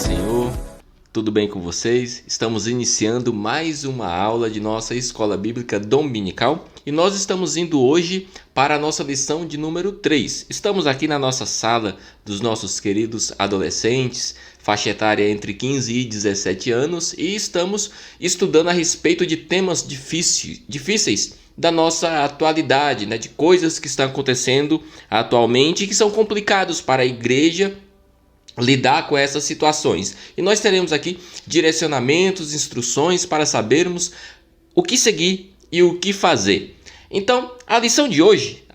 Senhor, tudo bem com vocês? Estamos iniciando mais uma aula de nossa Escola Bíblica Dominical e nós estamos indo hoje para a nossa lição de número 3. Estamos aqui na nossa sala dos nossos queridos adolescentes, faixa etária entre 15 e 17 anos, e estamos estudando a respeito de temas difíceis da nossa atualidade, de coisas que estão acontecendo atualmente e que são complicados para a igreja lidar com essas situações. E nós teremos aqui direcionamentos, instruções para sabermos o que seguir e o que fazer. Então, a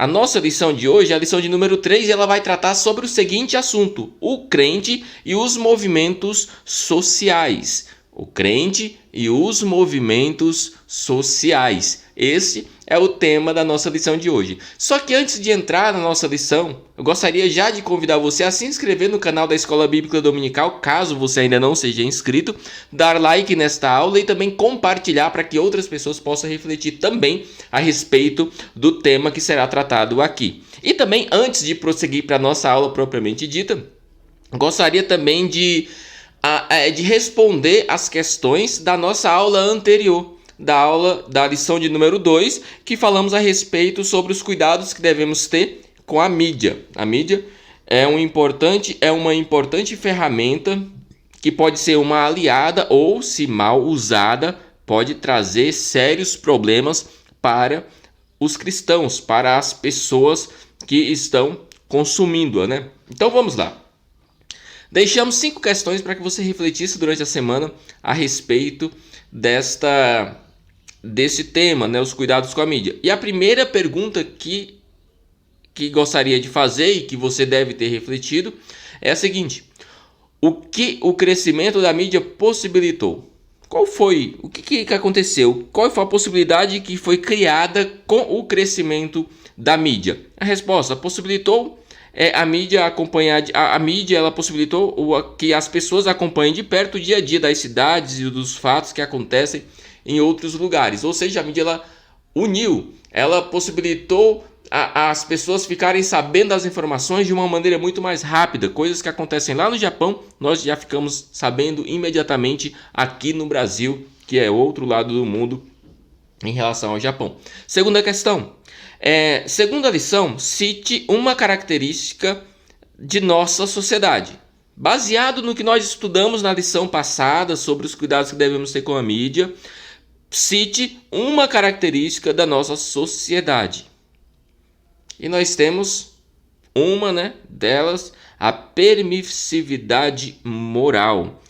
nossa lição de hoje, a lição de número 3, ela vai tratar sobre o seguinte assunto: o crente e os movimentos sociais. O crente e os movimentos sociais. Esse é o tema da nossa lição de hoje. Só que antes de entrar na nossa lição, eu gostaria já de convidar você a se inscrever no canal da Escola Bíblica Dominical, caso você ainda não seja inscrito, dar like nesta aula e também compartilhar para que outras pessoas possam refletir também a respeito do tema que será tratado aqui. E também, antes de prosseguir para a nossa aula propriamente dita, gostaria também de responder as questões da nossa aula anterior, da lição de número 2, que falamos a respeito sobre os cuidados que devemos ter com a mídia. A mídia é uma importante ferramenta que pode ser uma aliada ou, se mal usada, pode trazer sérios problemas para os cristãos, para as pessoas que estão consumindo-a, Então vamos lá. Deixamos 5 questões para que você refletisse durante a semana a respeito desse tema, os cuidados com a mídia. E a primeira pergunta que gostaria de fazer e que você deve ter refletido é a seguinte: o que o crescimento da mídia possibilitou? Qual foi? O que aconteceu? Qual foi a possibilidade que foi criada com o crescimento da mídia? A resposta: possibilitou a mídia acompanhar. A mídia ela possibilitou que as pessoas acompanhem de perto o dia a dia das cidades e dos fatos que acontecem em outros lugares. Ou seja, a mídia ela uniu, ela possibilitou as pessoas ficarem sabendo das informações de uma maneira muito mais rápida. Coisas que acontecem lá no Japão, nós já ficamos sabendo imediatamente aqui no Brasil, que é outro lado do mundo em relação ao Japão. Segunda questão. Segunda lição, cite uma característica de nossa sociedade. Baseado no que nós estudamos na lição passada sobre os cuidados que devemos ter com a mídia, cite uma característica da nossa sociedade. E nós temos uma delas, a permissividade moral.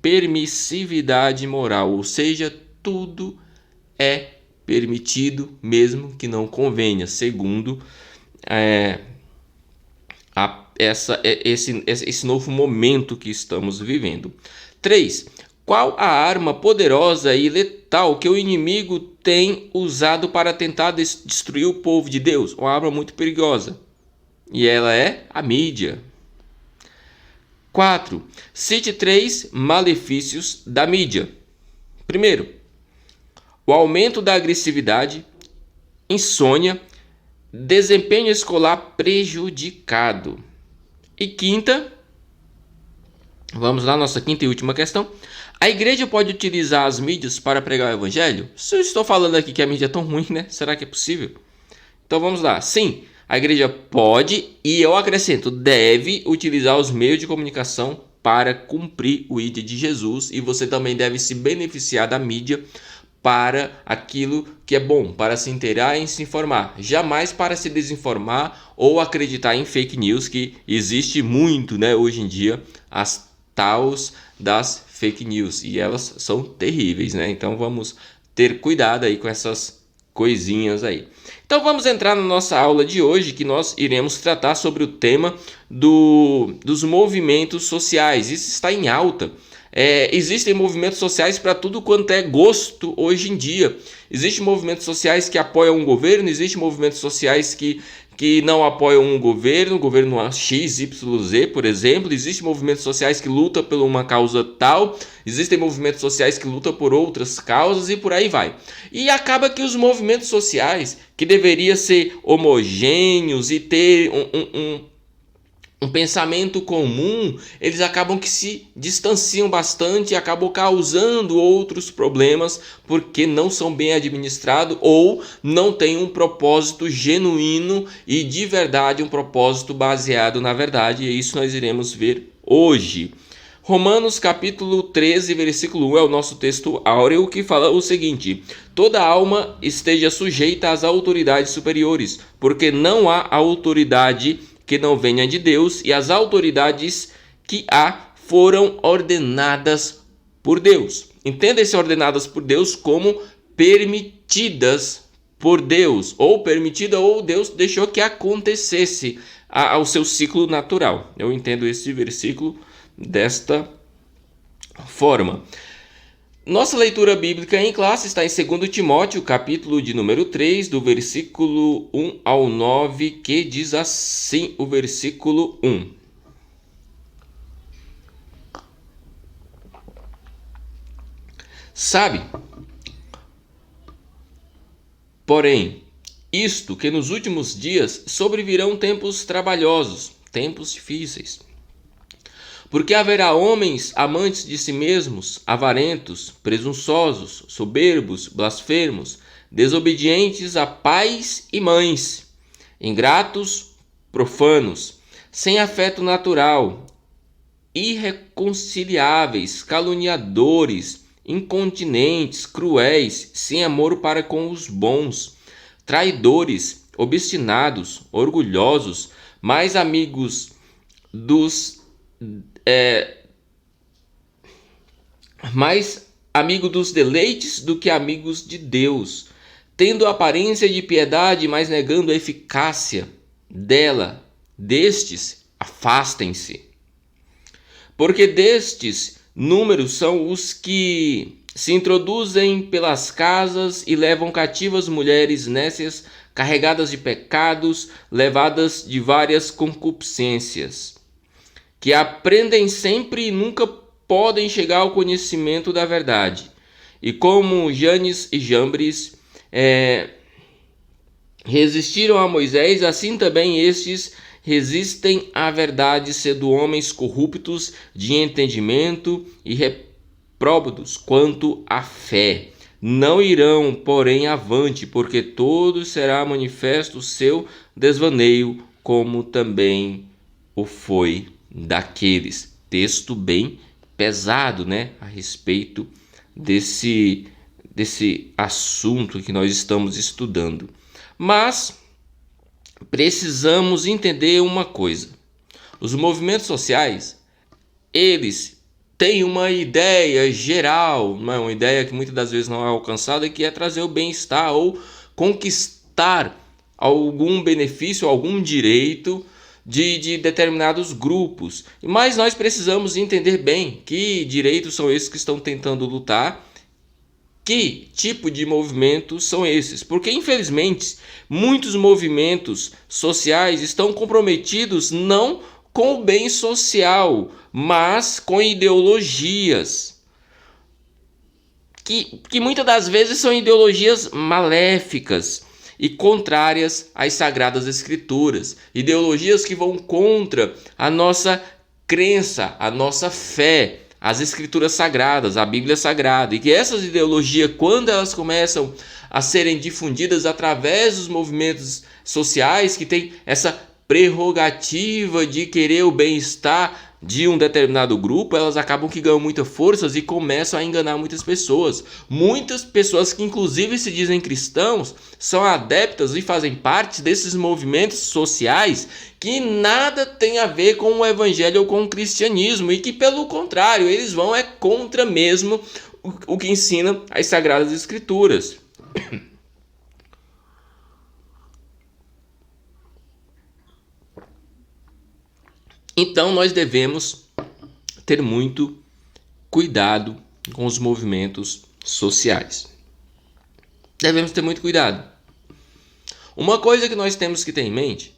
Permissividade moral, ou seja, tudo é permitido, mesmo que não convenha, segundo esse novo momento que estamos vivendo. 3. Qual a arma poderosa e letal que o inimigo tem usado para tentar destruir o povo de Deus? Uma arma muito perigosa. E ela é a mídia. 4. Cite 3 malefícios da mídia. Primeiro, o aumento da agressividade, insônia, desempenho escolar prejudicado. E quinta, vamos lá, nossa quinta e última questão. A igreja pode utilizar as mídias para pregar o evangelho? Se eu estou falando aqui que a mídia é tão ruim, será que é possível? Então vamos lá. Sim, a igreja pode, e eu acrescento, deve utilizar os meios de comunicação para cumprir o ID de Jesus, e você também deve se beneficiar da mídia para aquilo que é bom, para se inteirar e se informar, jamais para se desinformar ou acreditar em fake news, que existe muito, hoje em dia, as tais das fake news, e elas são terríveis, Então vamos ter cuidado aí com essas coisinhas aí. Então vamos entrar na nossa aula de hoje, que nós iremos tratar sobre o tema dos movimentos sociais. Isso está em alta. Existem movimentos sociais para tudo quanto é gosto hoje em dia. Existem movimentos sociais que apoiam um governo, existem movimentos sociais que não apoiam um governo X, Y, Z, por exemplo. Existem movimentos sociais que lutam por uma causa tal, existem movimentos sociais que lutam por outras causas e por aí vai. E acaba que os movimentos sociais, que deveriam ser homogêneos e ter um pensamento comum, eles acabam que se distanciam bastante e acabam causando outros problemas porque não são bem administrados ou não têm um propósito genuíno e de verdade, um propósito baseado na verdade, e isso nós iremos ver hoje. Romanos capítulo 13, versículo 1 é o nosso texto áureo, que fala o seguinte: toda alma esteja sujeita às autoridades superiores, porque não há autoridade que não venha de Deus, e as autoridades que há foram ordenadas por Deus. Entenda esse ordenadas por Deus como permitidas por Deus, ou permitida, ou Deus deixou que acontecesse ao seu ciclo natural. Eu entendo esse versículo desta forma. Nossa leitura bíblica em classe está em 2 Timóteo, capítulo de número 3, do versículo 1 ao 9, que diz assim o versículo 1. Sabe, porém, isto que nos últimos dias sobrevirão tempos trabalhosos, tempos difíceis. Porque haverá homens amantes de si mesmos, avarentos, presunçosos, soberbos, blasfemos, desobedientes a pais e mães, ingratos, profanos, sem afeto natural, irreconciliáveis, caluniadores, incontinentes, cruéis, sem amor para com os bons, traidores, obstinados, orgulhosos, mais amigos mais amigo dos deleites do que amigos de Deus, tendo aparência de piedade, mas negando a eficácia dela. Destes, afastem-se. Porque destes números são os que se introduzem pelas casas e levam cativas mulheres nécias, carregadas de pecados, levadas de várias concupiscências, que aprendem sempre e nunca podem chegar ao conhecimento da verdade. E como Janes e Jambres resistiram a Moisés, assim também estes resistem à verdade, sendo homens corruptos de entendimento e repróbados quanto à fé. Não irão, porém, avante, porque todo será manifesto o seu desvaneio, como também o foi daqueles. Texto bem pesado, né, a respeito desse assunto que nós estamos estudando. Mas precisamos entender uma coisa: os movimentos sociais, eles têm uma ideia geral, uma ideia que muitas das vezes não é alcançada, que é trazer o bem-estar ou conquistar algum benefício, algum direito de determinados grupos. Mas nós precisamos entender bem que direitos são esses que estão tentando lutar, que tipo de movimentos são esses, porque infelizmente muitos movimentos sociais estão comprometidos não com o bem social, mas com ideologias que muitas das vezes são ideologias maléficas e contrárias às Sagradas Escrituras, ideologias que vão contra a nossa crença, a nossa fé, as Escrituras Sagradas, a Bíblia Sagrada, e que essas ideologias, quando elas começam a serem difundidas através dos movimentos sociais, que tem essa prerrogativa de querer o bem-estar de um determinado grupo, elas acabam que ganham muitas forças e começam a enganar muitas pessoas. Muitas pessoas que inclusive se dizem cristãos são adeptas e fazem parte desses movimentos sociais que nada tem a ver com o evangelho ou com o cristianismo, e que pelo contrário, eles vão contra mesmo o que ensina as Sagradas Escrituras. Então nós devemos ter muito cuidado com os movimentos sociais. Devemos ter muito cuidado. Uma coisa que nós temos que ter em mente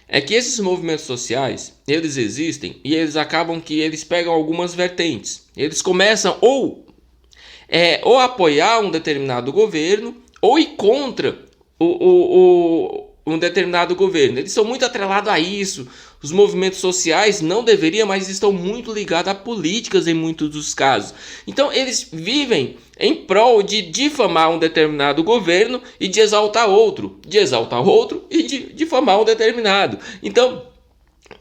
é que esses movimentos sociais, eles existem e eles acabam que eles pegam algumas vertentes. Eles começam ou apoiar um determinado governo ou ir contra um determinado governo. Eles são muito atrelados a isso. Os movimentos sociais não deveriam, mas estão muito ligados a políticas em muitos dos casos. Então eles vivem em prol de difamar um determinado governo e de exaltar outro e de difamar um determinado. Então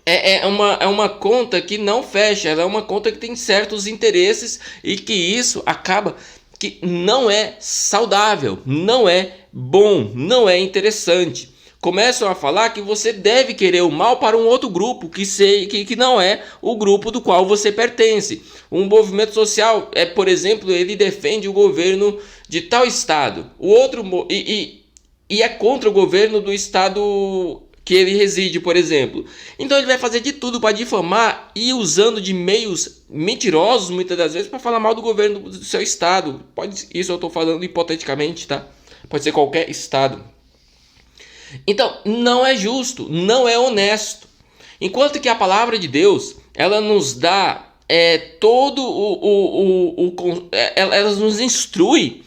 é uma conta que não fecha, ela é uma conta que tem certos interesses e que isso acaba que não é saudável, não é bom, não é interessante. Começam a falar que você deve querer o mal para um outro grupo que não é o grupo do qual você pertence. Um movimento social, por exemplo, ele defende o governo de tal estado, o outro e é contra o governo do estado que ele reside, por exemplo. Então ele vai fazer de tudo para difamar e usando de meios mentirosos, muitas das vezes, para falar mal do governo do seu estado. Isso eu estou falando hipoteticamente, tá? Pode ser qualquer estado. Então, não é justo, não é honesto. Enquanto que a palavra de Deus, ela nos dá ela nos instrui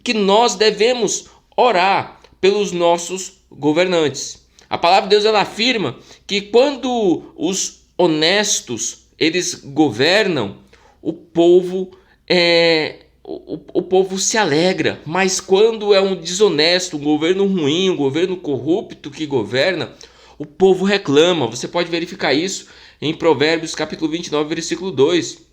que nós devemos orar pelos nossos governantes. A palavra de Deus, ela afirma que quando os honestos eles governam, o povo se alegra, mas quando é um desonesto, um governo ruim, um governo corrupto que governa, o povo reclama. Você pode verificar isso em Provérbios capítulo 29, versículo 2.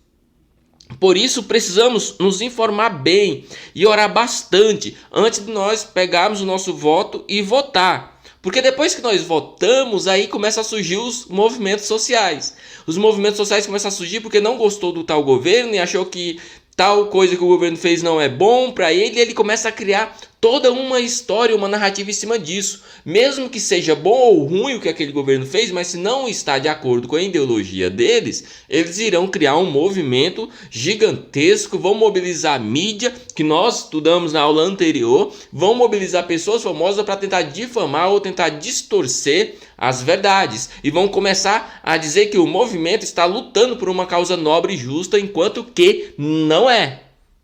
Por isso precisamos nos informar bem e orar bastante antes de nós pegarmos o nosso voto e votar. Porque depois que nós votamos, aí começam a surgir os movimentos sociais. Os movimentos sociais começam a surgir porque não gostou do tal governo e achou que tal coisa que o governo fez não é bom para ele, e ele começa a criar toda uma história, uma narrativa em cima disso. Mesmo que seja bom ou ruim o que aquele governo fez, mas se não está de acordo com a ideologia deles, eles irão criar um movimento gigantesco, vão mobilizar a mídia, que nós estudamos na aula anterior, vão mobilizar pessoas famosas para tentar difamar ou tentar distorcer as verdades, e vão começar a dizer que o movimento está lutando por uma causa nobre e justa, enquanto que não é.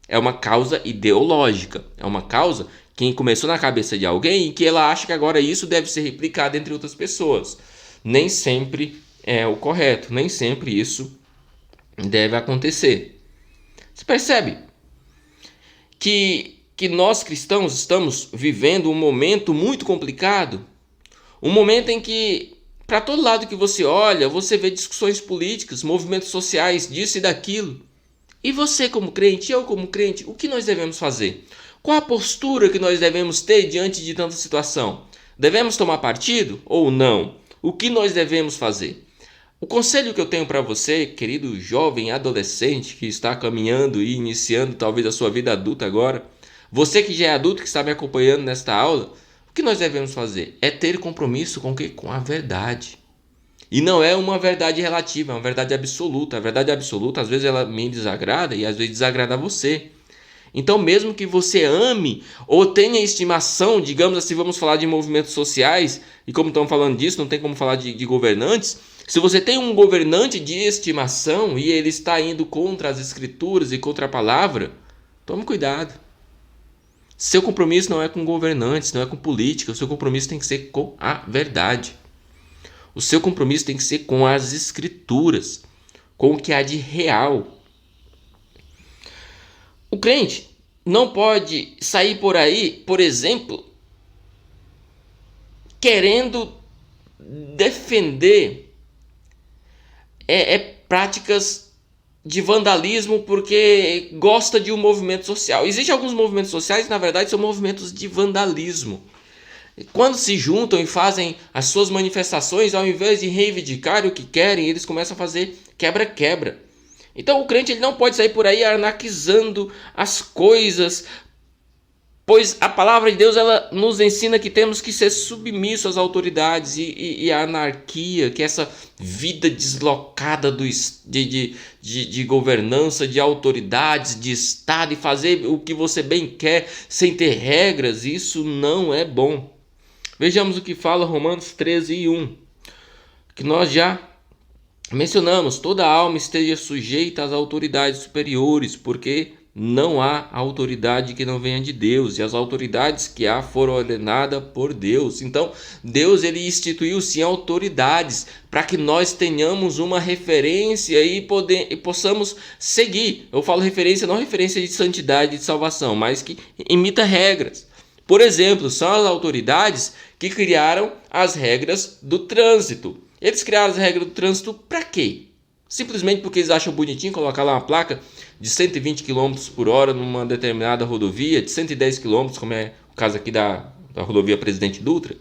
É uma causa ideológica, é uma causa que começou na cabeça de alguém e que ela acha que agora isso deve ser replicado entre outras pessoas. Nem sempre é o correto, nem sempre isso deve acontecer. Você percebe que nós cristãos estamos vivendo um momento muito complicado? Um momento em que, para todo lado que você olha, você vê discussões políticas, movimentos sociais, disso e daquilo. E você como crente, eu como crente, o que nós devemos fazer? Qual a postura que nós devemos ter diante de tanta situação? Devemos tomar partido ou não? O que nós devemos fazer? O conselho que eu tenho para você, querido jovem adolescente que está caminhando e iniciando talvez a sua vida adulta agora, você que já é adulto que está me acompanhando nesta aula, o que nós devemos fazer? É ter compromisso com o quê? Com a verdade. E não é uma verdade relativa, é uma verdade absoluta. A verdade absoluta, às vezes, ela me desagrada e às vezes desagrada você. Então, mesmo que você ame ou tenha estimação, digamos assim, vamos falar de movimentos sociais, e como estamos falando disso, não tem como falar de governantes. Se você tem um governante de estimação e ele está indo contra as escrituras e contra a palavra, tome cuidado. Seu compromisso não é com governantes, não é com política. O seu compromisso tem que ser com a verdade. O seu compromisso tem que ser com as escrituras, com o que há de real. O crente não pode sair por aí, por exemplo, querendo defender práticas de vandalismo porque gosta de um movimento social. Existem alguns movimentos sociais que, na verdade, são movimentos de vandalismo. Quando se juntam e fazem as suas manifestações, ao invés de reivindicar o que querem, eles começam a fazer quebra-quebra. Então o crente ele não pode sair por aí anarquizando as coisas, pois a palavra de Deus ela nos ensina que temos que ser submissos às autoridades e a anarquia, que é essa vida deslocada de governança, de autoridades, de Estado, e fazer o que você bem quer sem ter regras, isso não é bom. Vejamos o que fala Romanos 13:1, que nós já mencionamos: toda alma esteja sujeita às autoridades superiores, porque não há autoridade que não venha de Deus, e as autoridades que há foram ordenadas por Deus. Então, Deus ele instituiu sim autoridades para que nós tenhamos uma referência e possamos seguir. Eu falo referência, não referência de santidade e de salvação, mas que imita regras. Por exemplo, são as autoridades que criaram as regras do trânsito. Eles criaram as regras do trânsito para quê? Simplesmente porque eles acham bonitinho colocar lá uma placa de 120 km por hora numa determinada rodovia, de 110 km, como é o caso aqui da rodovia Presidente Dutra.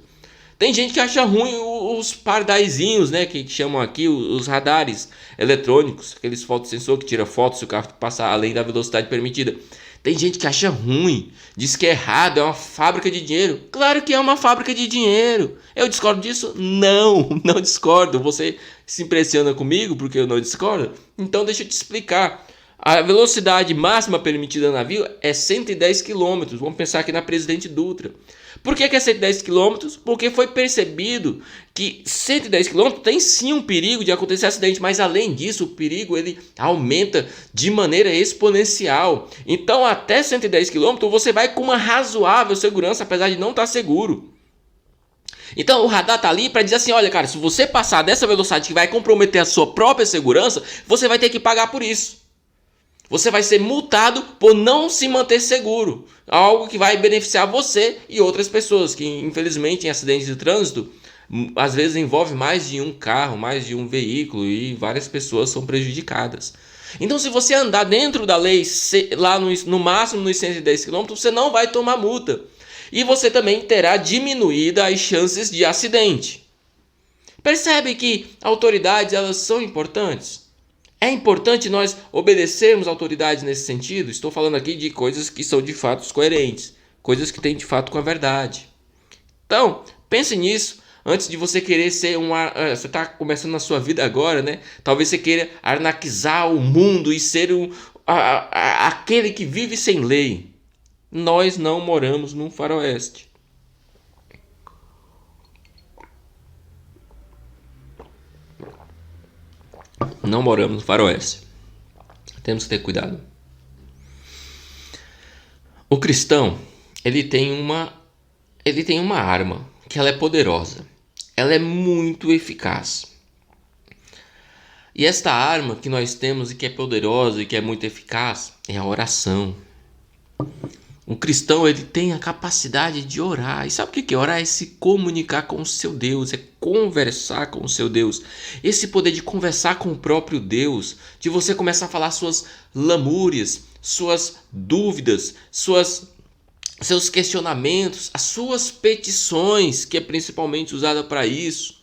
Tem gente que acha ruim os pardaizinhos, né, que chamam aqui os radares eletrônicos, aqueles fotossensores que tiram fotos se o carro passar além da velocidade permitida. Tem gente que acha ruim, diz que é errado, é uma fábrica de dinheiro. Claro que é uma fábrica de dinheiro. Eu discordo disso? Não discordo. Você se impressiona comigo porque eu não discordo? Então deixa eu te explicar. A velocidade máxima permitida na via é 110 km. Vamos pensar aqui na Presidente Dutra. Por que é 110 km? Porque foi percebido que 110 km tem sim um perigo de acontecer acidente, mas além disso o perigo ele aumenta de maneira exponencial. Então até 110 km você vai com uma razoável segurança, apesar de não estar seguro. Então o radar está ali para dizer assim, olha cara, se você passar dessa velocidade que vai comprometer a sua própria segurança, você vai ter que pagar por isso. Você vai ser multado por não se manter seguro. Algo que vai beneficiar você e outras pessoas, que infelizmente em acidentes de trânsito, às vezes envolve mais de um carro, mais de um veículo e várias pessoas são prejudicadas. Então se você andar dentro da lei, lá no máximo nos 110 km, você não vai tomar multa. E você também terá diminuída as chances de acidente. Percebe que autoridades elas são importantes? É importante nós obedecermos autoridades nesse sentido? Estou falando aqui de coisas que são de fato coerentes, coisas que têm de fato com a verdade. Então, pense nisso antes de você querer ser você está começando na sua vida agora, né? Talvez você queira anarquizar o mundo e ser aquele que vive sem lei. Nós não moramos num faroeste. Não moramos no faroeste. Temos que ter cuidado. O cristão, ele tem uma arma, que ela é poderosa. Ela é muito eficaz. E esta arma que nós temos e que é poderosa e que é muito eficaz é a oração. O cristão ele tem a capacidade de orar. E sabe o que é orar? É se comunicar com o seu Deus, é conversar com o seu Deus. Esse poder de conversar com o próprio Deus, de você começar a falar suas lamúrias, suas dúvidas, seus questionamentos, as suas petições, que é principalmente usada para isso.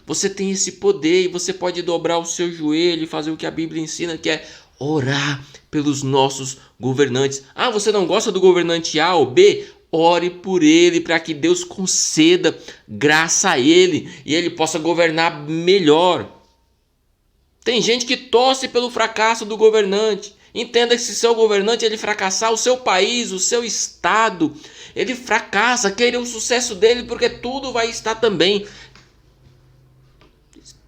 Você tem esse poder e você pode dobrar o seu joelho e fazer o que a Bíblia ensina, que é orar pelos nossos governantes. Ah, você não gosta do governante A ou B? Ore por ele para que Deus conceda graça a ele e ele possa governar melhor. Tem gente que torce pelo fracasso do governante. Entenda que se seu governante ele fracassar, o seu país, o seu estado, ele fracassa, queira o sucesso dele, porque tudo vai estar também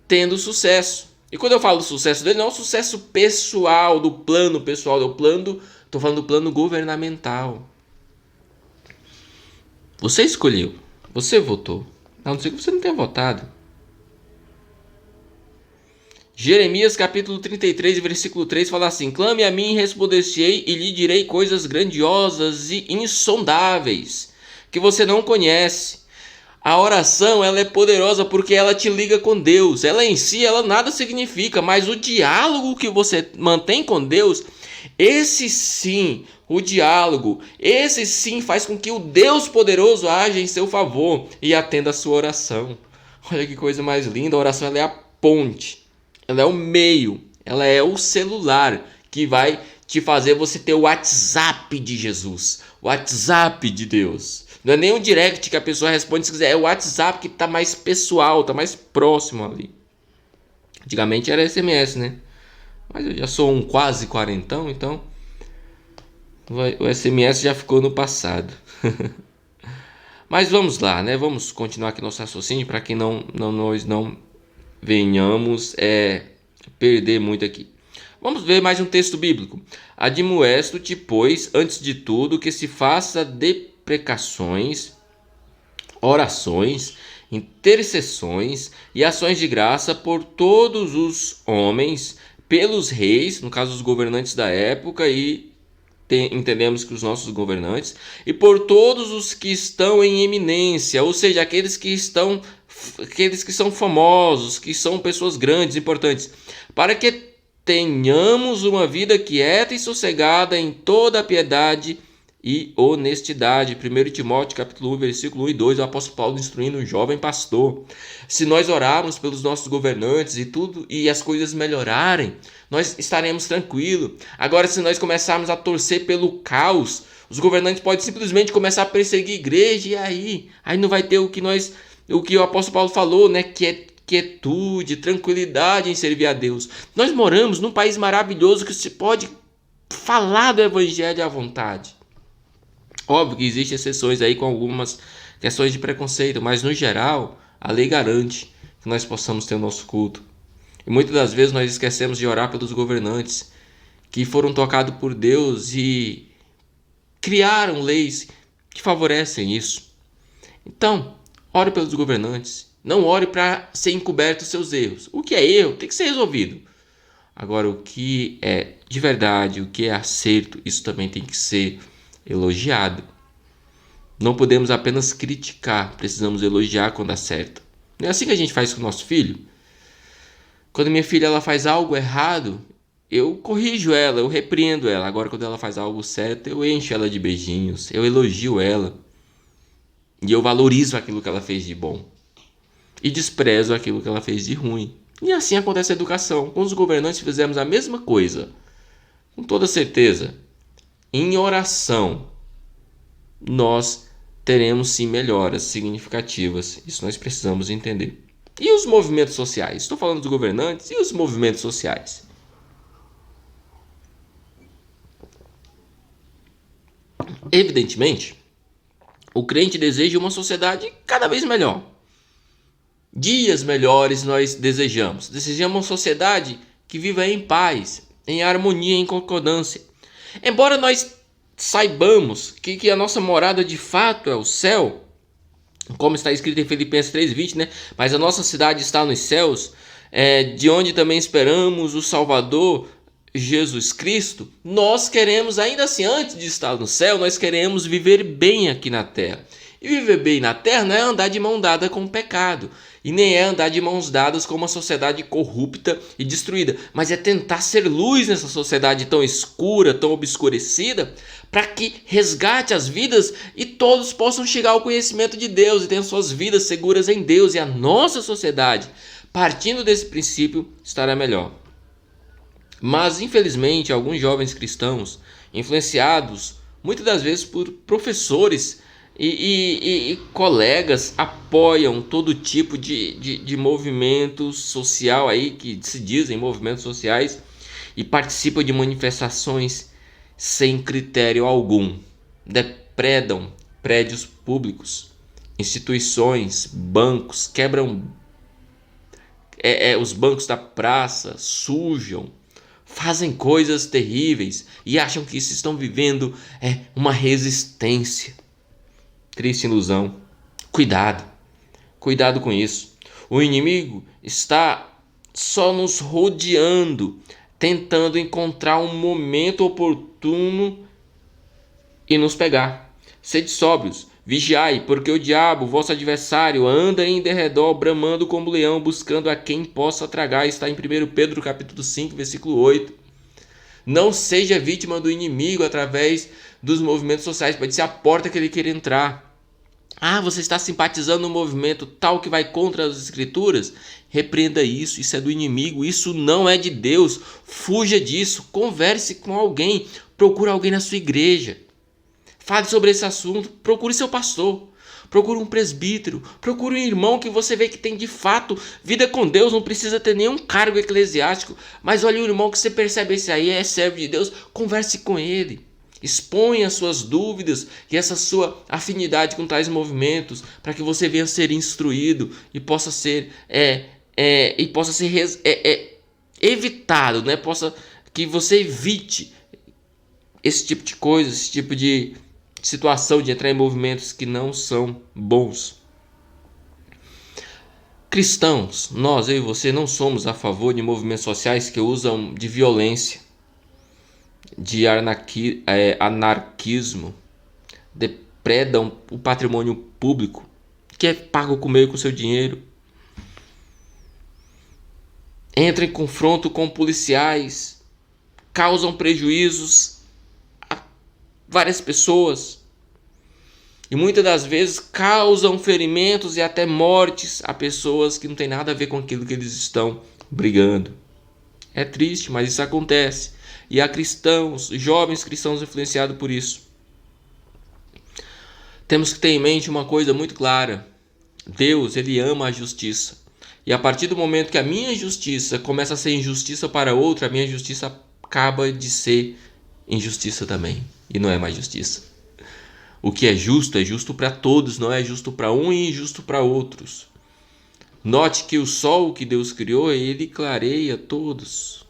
tendo sucesso. E quando eu falo do sucesso dele, não é o sucesso pessoal, do plano pessoal, estou falando do plano governamental. Você escolheu, você votou, a não ser que você não tenha votado. Jeremias capítulo 33, versículo 3 fala assim: clame a mim e responder-te-ei e lhe direi coisas grandiosas e insondáveis, que você não conhece. A oração ela é poderosa porque ela te liga com Deus. Ela em si ela nada significa, mas o diálogo que você mantém com Deus, esse sim, o diálogo, esse sim faz com que o Deus poderoso haja em seu favor e atenda a sua oração. Olha que coisa mais linda, a oração ela é a ponte, ela é o meio, ela é o celular que vai te fazer você ter o WhatsApp de Jesus, o WhatsApp de Deus. Não é nem um direct que a pessoa responde se quiser, é o WhatsApp que está mais pessoal, está mais próximo ali. Antigamente era SMS, né? Mas eu já sou um quase quarentão, então o SMS já ficou no passado. Mas vamos lá, né? Vamos continuar aqui nosso raciocínio para que nós não venhamos perder muito aqui. Vamos ver mais um texto bíblico. Admoesto-te, pois, antes de tudo, que se faça deprecações, orações, intercessões e ações de graça por todos os homens, pelos reis, no caso os governantes da época, e entendemos que os nossos governantes, e por todos os que estão em eminência, ou seja, aqueles que são famosos, que são pessoas grandes, importantes, para que tenhamos uma vida quieta e sossegada em toda a piedade e honestidade. 1 Timóteo capítulo 1, versículo 1 e 2, o apóstolo Paulo instruindo um jovem pastor. Se nós orarmos pelos nossos governantes e as coisas melhorarem, nós estaremos tranquilos. Agora, se nós começarmos a torcer pelo caos, os governantes podem simplesmente começar a perseguir a igreja, e aí não vai ter o que o apóstolo Paulo falou, né? Que é quietude, tranquilidade em servir a Deus. Nós moramos num país maravilhoso que se pode falar do evangelho à vontade. Óbvio que existem exceções aí com algumas questões de preconceito, mas no geral a lei garante que nós possamos ter o nosso culto. E muitas das vezes nós esquecemos de orar pelos governantes que foram tocados por Deus e criaram leis que favorecem isso. Então, ore pelos governantes. Não ore para ser encoberto os seus erros. O que é erro tem que ser resolvido. Agora, o que é de verdade, o que é acerto, isso também tem que ser elogiado. Não podemos apenas criticar, precisamos elogiar quando acerta. Não é assim que a gente faz com o nosso filho? Quando minha filha ela faz algo errado, eu corrijo ela, eu repreendo ela. Agora, quando ela faz algo certo, eu encho ela de beijinhos, eu elogio ela. E eu valorizo aquilo que ela fez de bom. E desprezo aquilo que ela fez de ruim. E assim acontece a educação. Com os governantes fizemos a mesma coisa. Com toda certeza, em oração, nós teremos sim melhoras significativas. Isso nós precisamos entender. E os movimentos sociais? Estou falando dos governantes e os movimentos sociais. Evidentemente, o crente deseja uma sociedade cada vez melhor. Dias melhores nós desejamos. Desejamos uma sociedade que viva em paz, em harmonia, em concordância. Embora nós saibamos que a nossa morada de fato é o céu, como está escrito em Filipenses 3:20, né? Mas a nossa cidade está nos céus, de onde também esperamos o Salvador, Jesus Cristo. Nós queremos, ainda assim, antes de estar no céu, nós queremos viver bem aqui na terra. E viver bem na terra não é andar de mão dada com o pecado. E nem é andar de mãos dadas com uma sociedade corrupta e destruída. Mas é tentar ser luz nessa sociedade tão escura, tão obscurecida, para que resgate as vidas e todos possam chegar ao conhecimento de Deus e tenham suas vidas seguras em Deus. E a nossa sociedade, partindo desse princípio, estará melhor. Mas, infelizmente, alguns jovens cristãos, influenciados muitas das vezes por professores e colegas, apoiam todo tipo de movimento social aí, que se dizem movimentos sociais, e participam de manifestações sem critério algum. Depredam prédios públicos, instituições, bancos, quebram os bancos da praça, sujam, fazem coisas terríveis e acham que isso estão vivendo uma resistência. Triste ilusão. Cuidado com isso. O inimigo está só nos rodeando, tentando encontrar um momento oportuno e nos pegar. Sede sóbrios, vigiai, porque o diabo, vosso adversário, anda em derredor, bramando como leão, buscando a quem possa tragar. Está em 1 Pedro capítulo 5, versículo 8. Não seja vítima do inimigo através dos movimentos sociais. Pode ser a porta que ele quer entrar. Você está simpatizando no movimento tal que vai contra as escrituras? Repreenda isso, isso é do inimigo, isso não é de Deus. Fuja disso, converse com alguém, procure alguém na sua igreja. Fale sobre esse assunto, procure seu pastor, procure um presbítero, procure um irmão que você vê que tem de fato vida com Deus, não precisa ter nenhum cargo eclesiástico, mas olha o irmão que você percebe, esse aí é servo de Deus, converse com ele. Exponha as suas dúvidas e essa sua afinidade com tais movimentos para que você venha ser instruído e possa ser evitado, né? que você evite esse tipo de coisa, esse tipo de situação de entrar em movimentos que não são bons. Cristãos, nós, eu e você, não somos a favor de movimentos sociais que usam de violência, de anarquismo, depredam o patrimônio público, que é pago com meio com seu dinheiro. Entram em confronto com policiais, causam prejuízos a várias pessoas e muitas das vezes causam ferimentos e até mortes a pessoas que não tem nada a ver com aquilo que eles estão brigando. É triste, mas isso acontece. E há cristãos, jovens cristãos influenciados por isso. Temos que ter em mente uma coisa muito clara. Deus, Ele ama a justiça. E a partir do momento que a minha justiça começa a ser injustiça para outra, a minha justiça acaba de ser injustiça também. E não é mais justiça. O que é justo para todos, não é justo para um e injusto para outros. Note que o sol que Deus criou, ele clareia todos.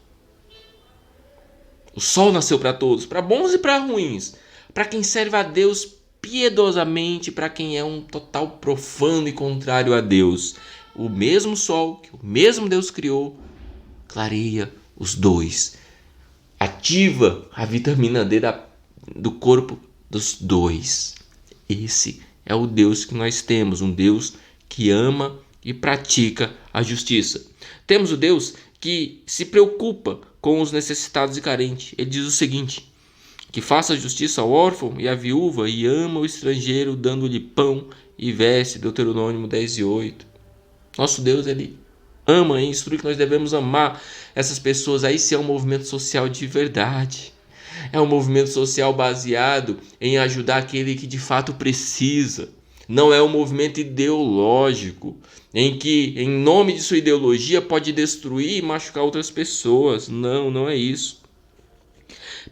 O sol nasceu para todos, para bons e para ruins. Para quem serve a Deus piedosamente, para quem é um total profano e contrário a Deus. O mesmo sol que o mesmo Deus criou, clareia os dois. Ativa a vitamina D do corpo dos dois. Esse é o Deus que nós temos, um Deus que ama e pratica a justiça. Temos o Deus que se preocupa com os necessitados e carentes. Ele diz o seguinte: que faça justiça ao órfão e à viúva e ama o estrangeiro, dando-lhe pão e veste. Deuteronômio 10:8. Nosso Deus, ele ama e instrui que nós devemos amar essas pessoas. Aí sim é um movimento social de verdade. É um movimento social baseado em ajudar aquele que de fato precisa. Não é um movimento ideológico, em que, em nome de sua ideologia, pode destruir e machucar outras pessoas. Não, não é isso.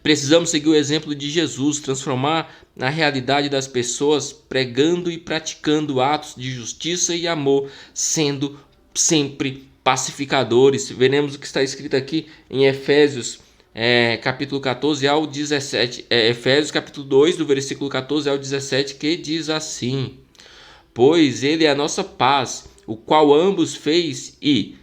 Precisamos seguir o exemplo de Jesus, transformar a realidade das pessoas, pregando e praticando atos de justiça e amor, sendo sempre pacificadores. Veremos o que está escrito aqui em Efésios capítulo 14 ao 17. Efésios capítulo 2, do versículo 14 ao 17, que diz assim: pois ele é a nossa paz, o qual ambos fez e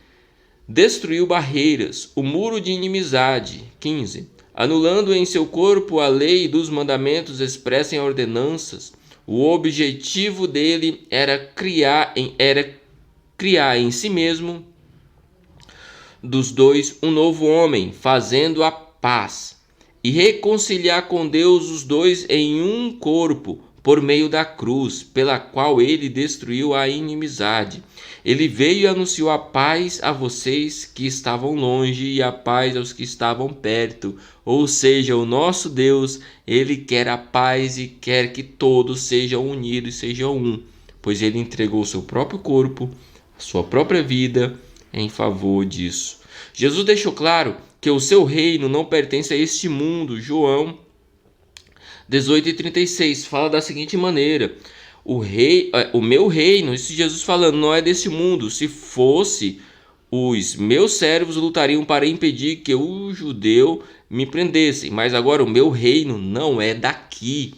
destruiu barreiras, o muro de inimizade. 15. Anulando em seu corpo a lei dos mandamentos expressa em ordenanças. O objetivo dele era criar em si mesmo dos dois um novo homem, fazendo a paz e reconciliar com Deus os dois em um corpo, por meio da cruz, pela qual ele destruiu a inimizade. Ele veio e anunciou a paz a vocês que estavam longe e a paz aos que estavam perto. Ou seja, o nosso Deus, ele quer a paz e quer que todos sejam unidos e sejam um, pois ele entregou o seu próprio corpo, a sua própria vida em favor disso. Jesus deixou claro que o seu reino não pertence a este mundo. João 18:36 fala da seguinte maneira: o meu reino, isso Jesus falando, não é desse mundo. Se fosse, os meus servos lutariam para impedir que o judeu me prendesse, mas agora o meu reino não é daqui.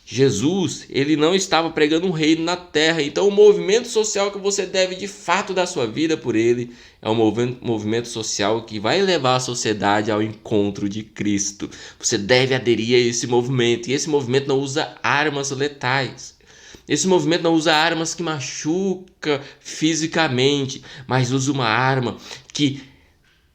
Jesus, ele não estava pregando um reino na terra. Então o movimento social que você deve de fato dar sua vida por ele é um movimento social que vai levar a sociedade ao encontro de Cristo. Você deve aderir a esse movimento. E esse movimento não usa armas letais. Esse movimento não usa armas que machucam fisicamente, mas usa uma arma que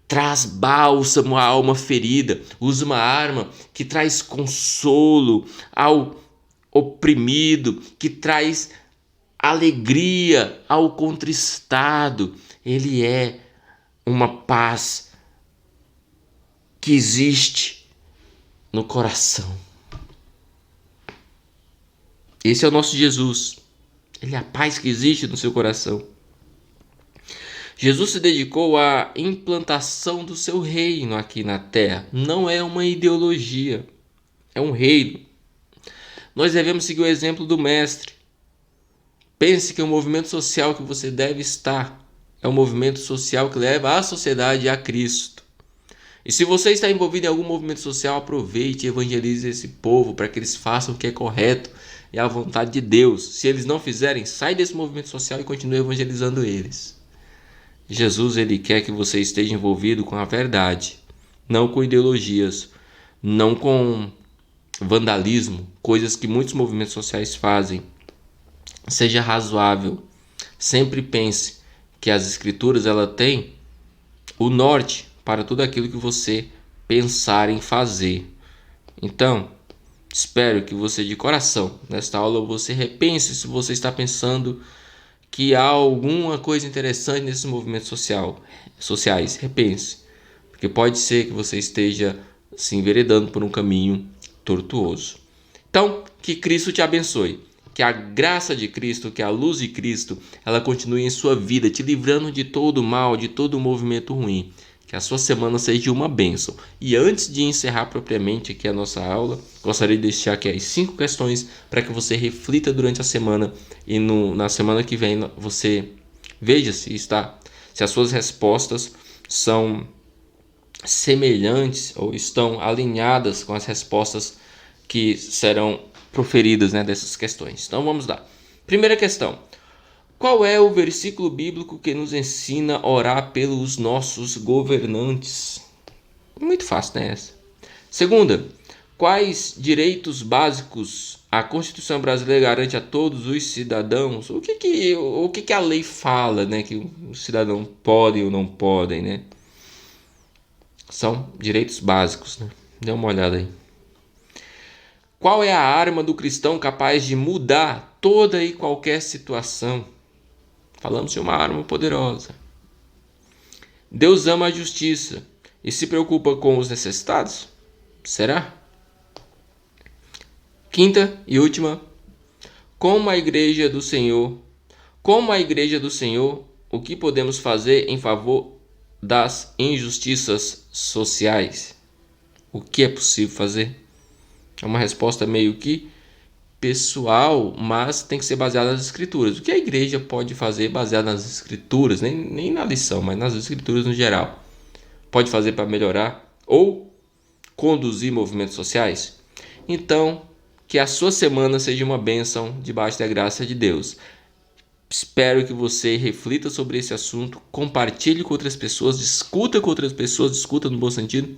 traz bálsamo à alma ferida. Usa uma arma que traz consolo ao oprimido, que traz alegria ao contristado. Ele é uma paz que existe no coração. Esse é o nosso Jesus. Ele é a paz que existe no seu coração. Jesus se dedicou à implantação do seu reino aqui na terra. Não é uma ideologia, é um reino. Nós devemos seguir o exemplo do Mestre. Pense que o movimento social que você deve estar é um movimento social que leva a sociedade a Cristo. E se você está envolvido em algum movimento social, aproveite e evangelize esse povo para que eles façam o que é correto e a vontade de Deus. Se eles não fizerem, sai desse movimento social e continue evangelizando eles. Jesus, ele quer que você esteja envolvido com a verdade, não com ideologias, não com vandalismo, coisas que muitos movimentos sociais fazem. Seja razoável. Sempre pense que as escrituras ela têm o norte para tudo aquilo que você pensar em fazer. Então, espero que você de coração, nesta aula, você repense se você está pensando que há alguma coisa interessante nesses movimentos sociais. Repense, porque pode ser que você esteja se enveredando por um caminho tortuoso. Então, que Cristo te abençoe. Que a graça de Cristo, que a luz de Cristo, ela continue em sua vida, te livrando de todo o mal, de todo o movimento ruim. Que a sua semana seja uma bênção. E antes de encerrar propriamente aqui a nossa aula, gostaria de deixar aqui as 5 questões para que você reflita durante a semana e na semana que vem você veja se as suas respostas são semelhantes ou estão alinhadas com as respostas que serão proferidas, dessas questões. Então vamos lá. Primeira questão. Qual é o versículo bíblico que nos ensina a orar pelos nossos governantes? Muito fácil, né? Essa. Segunda, quais direitos básicos a Constituição brasileira garante a todos os cidadãos? O que a lei fala, que os cidadãos podem ou não podem, São direitos básicos, Dê uma olhada aí. Qual é a arma do cristão capaz de mudar toda e qualquer situação? Falamos de uma arma poderosa. Deus ama a justiça e se preocupa com os necessitados? Será? Quinta e última. Como a igreja do Senhor, o que podemos fazer em favor das injustiças sociais? O que é possível fazer? É uma resposta meio que pessoal, mas tem que ser baseada nas escrituras. O que a igreja pode fazer baseado nas escrituras, nem na lição, mas nas escrituras no geral? Pode fazer para melhorar ou conduzir movimentos sociais? Então, que a sua semana seja uma bênção debaixo da graça de Deus. Espero que você reflita sobre esse assunto, compartilhe com outras pessoas, discuta com outras pessoas, discuta no bom sentido,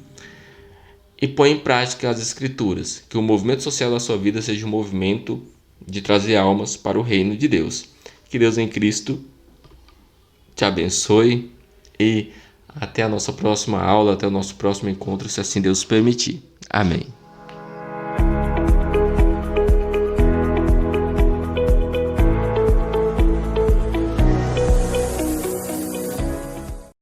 e põe em prática as escrituras. Que o movimento social da sua vida seja um movimento de trazer almas para o reino de Deus. Que Deus em Cristo te abençoe e até a nossa próxima aula, até o nosso próximo encontro, se assim Deus permitir. Amém.